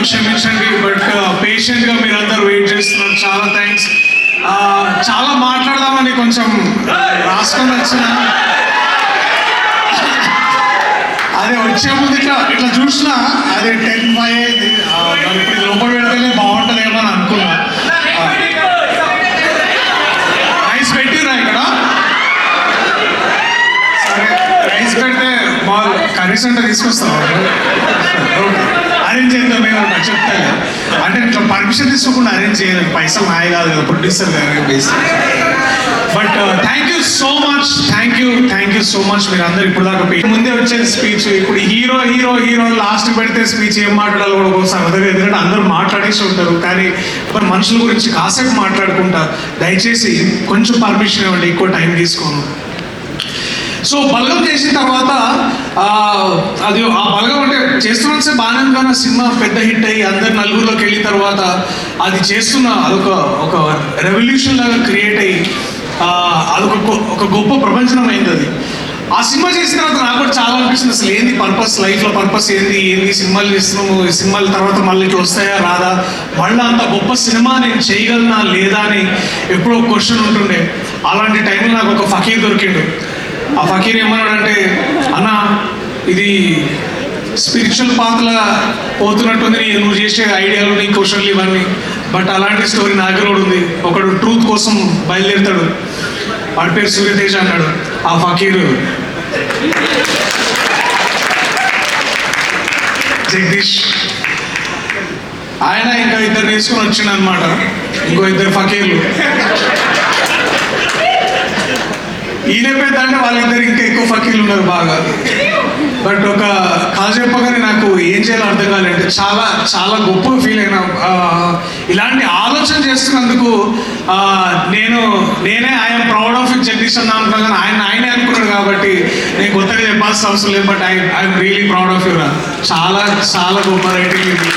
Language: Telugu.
క్షమించండి, బట్ పేషెంట్గా మీరందరూ వెయిట్ చేస్తున్నారు. చాలా థ్యాంక్స్. చాలా మాట్లాడదామని కొంచెం రాసుకొని వచ్చిన, అదే వచ్చే ముందు ఇట్లా చూసినా అది 10:05 అయింది. ఇప్పుడు ఇది లోపల పెడితేనే బాగుంటుందేమో అని అనుకున్నా. రైస్ పెట్టిరా ఇక్కడ? సరే, రైస్ పెడితే బాగా కర్రీస్ అంటే తీసుకొస్తాం. ఓకే, అరేంజ్ చేద్దాం. మేము చెప్తాను అంటే ఇట్లా పర్మిషన్ తీసుకోకుండా అరేంజ్ చేయలేదు, పైసలు నాయ కాదు కదా, ప్రొడ్యూసర్ గారు basic. But thank you so much, thank you so much. మీరు అందరు ఇప్పుడు దాకా ముందే వచ్చేది స్పీచ్. ఇప్పుడు హీరో లాస్ట్ పెడితే స్పీచ్ ఏం మాట్లాడాలో కూడా ఒకసారి అర్థం, ఎందుకంటే అందరూ మాట్లాడేసి ఉంటారు. కానీ మరి మనుషుల గురించి కాసేపు మాట్లాడుకుంటా, దయచేసి కొంచెం పర్మిషన్ ఇవ్వండి, ఎక్కువ టైం తీసుకోను. సో బలగం చేసిన తర్వాత అది ఆ బలగం అంటే చేస్తున్నా బాగానే ఉంది, కానీ సినిమా పెద్ద హిట్ అయ్యి అందరు నలుగురిలోకి వెళ్ళిన తర్వాత అది చేస్తున్న ఒక రెవల్యూషన్ లాగా క్రియేట్ అయ్యి అదొక గొప్ప ప్రపంచం అయింది అది. ఆ సినిమా చేసిన తర్వాత నాకు కూడా చాలా అనిపిస్తుంది, అసలు ఏంది పర్పస్, లైఫ్లో పర్పస్ ఏంది సినిమాలు చేస్తున్నాము, సినిమాల తర్వాత మళ్ళీ ఇట్లా వస్తాయా రాదా, మళ్ళీ అంత గొప్ప సినిమా నేను చేయగలనా లేదా అని ఎప్పుడో క్వశ్చన్ ఉంటుండే. అలాంటి టైంలో నాకు ఒక ఫకీర్ దొరికిండు. ఆ ఫకీర్ ఏమన్నాడంటే, అన్న ఇది స్పిరిచువల్ పాత్రలా పోతున్నట్టుంది నువ్వు చేసే ఐడియాలు, నీ క్వశ్చన్లు ఇవన్నీ, బట్ అలాంటి స్టోరీ నా దగ్గర కూడా ఉంది. ఒకడు ట్రూత్ కోసం బయలుదేరుతాడు, వాడి పేరు సూర్యతేజ అన్నాడు. ఆ ఫకీరు జగదీష్, ఆయన ఇంకా ఇద్దరు నేర్చుకుని వచ్చిండు అనమాట, ఇంకో ఇద్దరు ఫకీర్లు. ఈయన పెద్దంటే వాళ్ళిద్దరు ఇంకా ఎక్కువ ఫకీర్లు ఉన్నారు బాగా. బట్ ఒక కథ చెప్పగానే నాకు ఏం చేయాలో అర్థం కాలేంటే చాలా చాలా గొప్పగా ఫీల్ అయినా. ఇలాంటి ఆలోచన చేస్తున్నందుకు నేనే I'm proud of it Jagadish అన్నా అనుకున్నా, కానీ ఆయనే అనుకున్నాడు కాబట్టి నేను కొత్తగా చెప్పాల్సిన అవసరం లేదు. But I'm really proud of you రా, చాలా చాలా గొప్ప రైటింగ్ ఇది.